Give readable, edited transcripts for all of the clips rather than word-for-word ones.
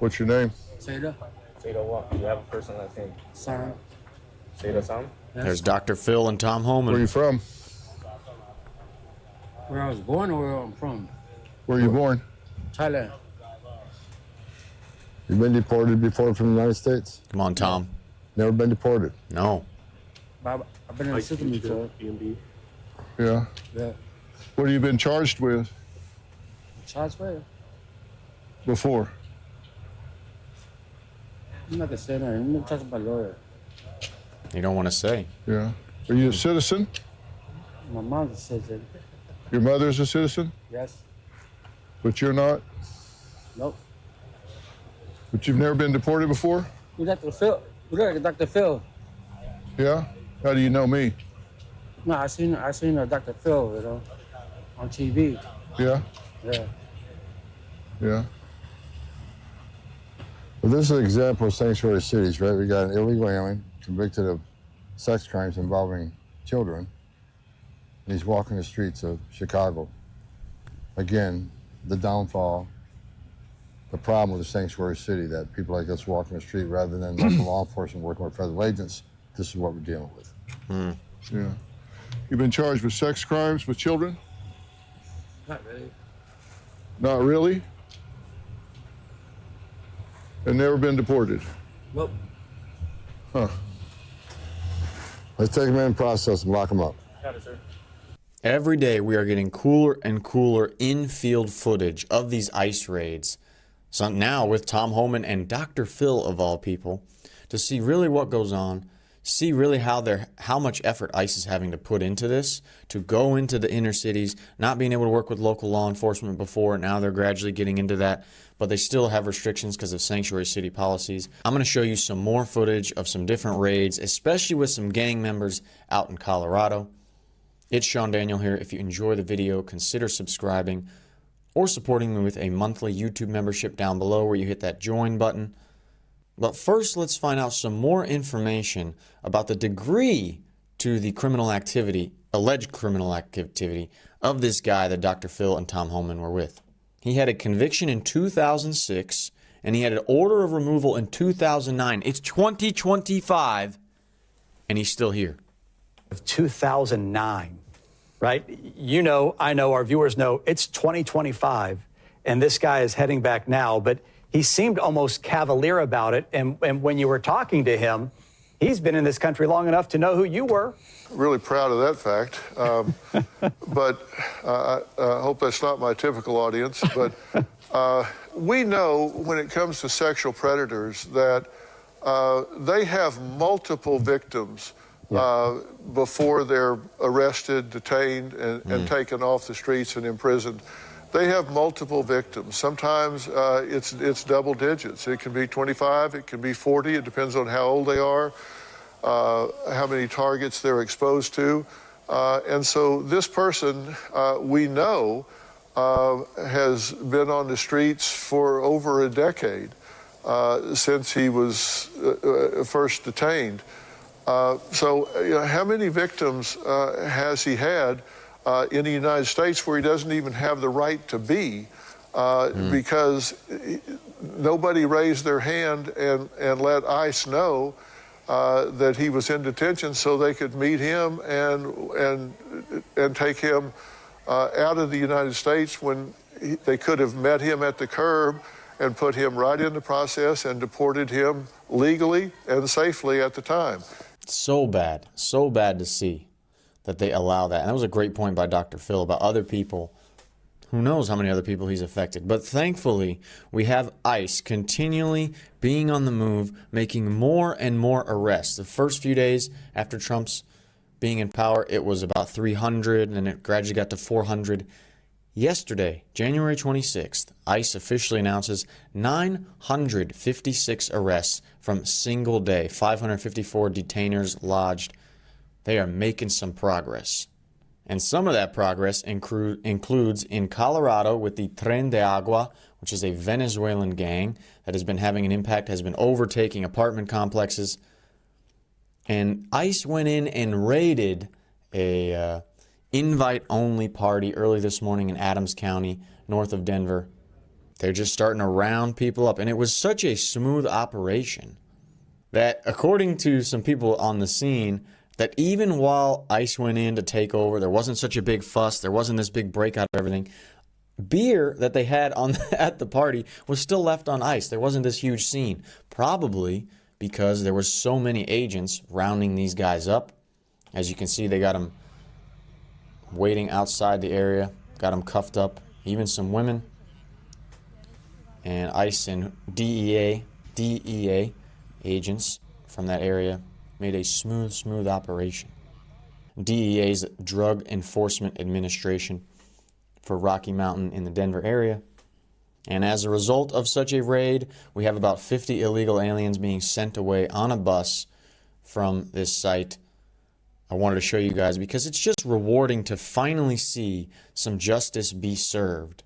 What's your name? Seda. Seda what? You have a first and last name? Sam. Seda Sam? Yes. There's Dr. Phil and Tom Homan. Where are you from? Where I was born or where I'm from? Where are you born? Thailand. You've been deported before from the United States? Come on, Tom. Never been deported? No. I've been in the system before. Yeah. Yeah. What have you been charged with Charged for? before? I'm not gonna say that. I'm gonna talk to my lawyer. You don't want to say. Yeah. Are you a citizen? My mom's a citizen. Your mother's a citizen? Yes. But you're not? Nope. But you've never been deported before? You Dr. Phil. You look like Dr. Phil. Yeah? How do you know me? No, I seen Dr. Phil, you know, on TV. Yeah? Yeah. Yeah. Well, this is an example of sanctuary cities, right? We got an illegal alien convicted of sex crimes involving children. And he's walking the streets of Chicago. Again, the downfall, the problem with the sanctuary city, that people like us walking the street rather than local law enforcement working with federal agents, this is what we're dealing with. Yeah. You've been charged with sex crimes with children? Not really. Not really? And never been deported? Nope. Huh. Let's take them in, process them, lock them up. Got it, sir. Every day we are getting cooler and cooler in-field footage of these ICE raids. So now with Tom Homan and Dr. Phil, of all people, to see really what goes on, see really how much effort ICE is having to put into this, to go into the inner cities, not being able to work with local law enforcement before, now they're gradually getting into that, but they still have restrictions because of sanctuary city policies. I'm going to show you some more footage of some different raids, especially with some gang members out in Colorado. It's itsSeanDaniel here. If you enjoy the video, consider subscribing or supporting me with a monthly YouTube membership down below where you hit that join button. But first, let's find out some more information about the degree to the criminal activity, alleged criminal activity, of this guy that Dr. Phil and Tom Homan were with. He had a conviction in 2006, and he had an order of removal in 2009. It's 2025, and he's still here. Of 2009, right? You know, I know, our viewers know, it's 2025, and this guy is heading back now, but he seemed almost cavalier about it, and when you were talking to him, he's been in this country long enough to know who you were. Really proud of that fact, but I hope that's not my typical audience. But we know when it comes to sexual predators that they have multiple victims before they're arrested, detained, and taken off the streets and imprisoned. They have multiple victims. Sometimes it's double digits. It can be 25, it can be 40. It depends on how old they are, how many targets they're exposed to. And so this person, we know, has been on the streets for over a decade since he was first detained. So you know, how many victims has he had in the United States where he doesn't even have the right to be because nobody raised their hand and let ICE know that he was in detention so they could meet him and take him out of the United States when they could have met him at the curb and put him right in the process and deported him legally and safely at the time. So bad to see that they allow that. And that was a great point by Dr. Phil about other people. Who knows how many other people he's affected. But thankfully, we have ICE continually being on the move, making more and more arrests. The first few days after Trump's being in power, it was about 300, and it gradually got to 400. Yesterday, January 26th, ICE officially announces 956 arrests from single day, 554 detainers lodged. They are making some progress. And some of that progress includes in Colorado with the Tren de Agua, which is a Venezuelan gang that has been having an impact, has been overtaking apartment complexes. And ICE went in and raided a invite-only party early this morning in Adams County, north of Denver. They're just starting to round people up. And it was such a smooth operation that, according to some people on the scene, that even while ICE went in to take over, there wasn't such a big fuss. There wasn't this big breakout of everything. Beer that they had at the party was still left on ice. There wasn't this huge scene. Probably because there were so many agents rounding these guys up. As you can see, they got them waiting outside the area, got them cuffed up, even some women. And ICE and DEA agents from that area made a smooth operation. DEA's Drug Enforcement Administration for Rocky Mountain in the Denver area. And as a result of such a raid, we have about 50 illegal aliens being sent away on a bus from this site. I wanted to show you guys because it's just rewarding to finally see some justice be served,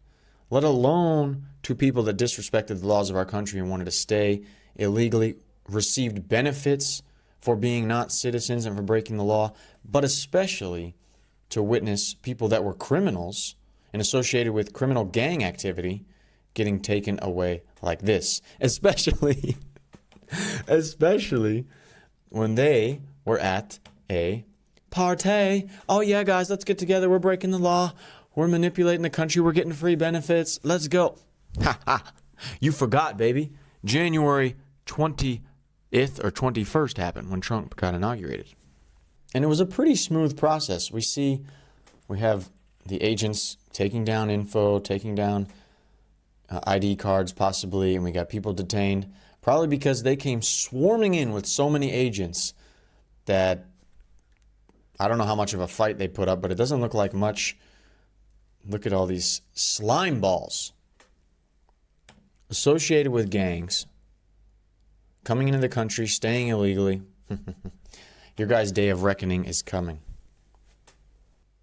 let alone to people that disrespected the laws of our country and wanted to stay illegally, received benefits for being not citizens and for breaking the law, but especially to witness people that were criminals and associated with criminal gang activity getting taken away like this, especially when they were at a party. Oh yeah, guys, let's get together. We're breaking the law. We're manipulating the country. We're getting free benefits. Let's go. Ha ha. You forgot, baby. January 20th or 21st happened when Trump got inaugurated. And it was a pretty smooth process. We have the agents taking down info, taking down ID cards possibly, and we got people detained, probably because they came swarming in with so many agents that I don't know how much of a fight they put up, but it doesn't look like much. Look at all these slime balls associated with gangs coming into the country, staying illegally. Your guys' day of reckoning is coming.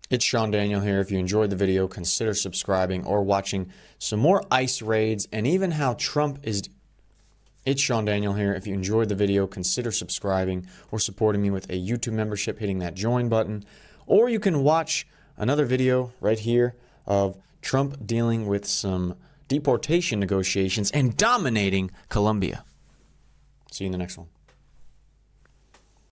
It's itsSeanDaniel here. If you enjoyed the video, consider subscribing or watching some more ICE raids and even how Trump is... It's itsSeanDaniel here. If you enjoyed the video, consider subscribing or supporting me with a YouTube membership, hitting that join button. Or you can watch another video right here of Trump dealing with some deportation negotiations and dominating Colombia. See you in the next one.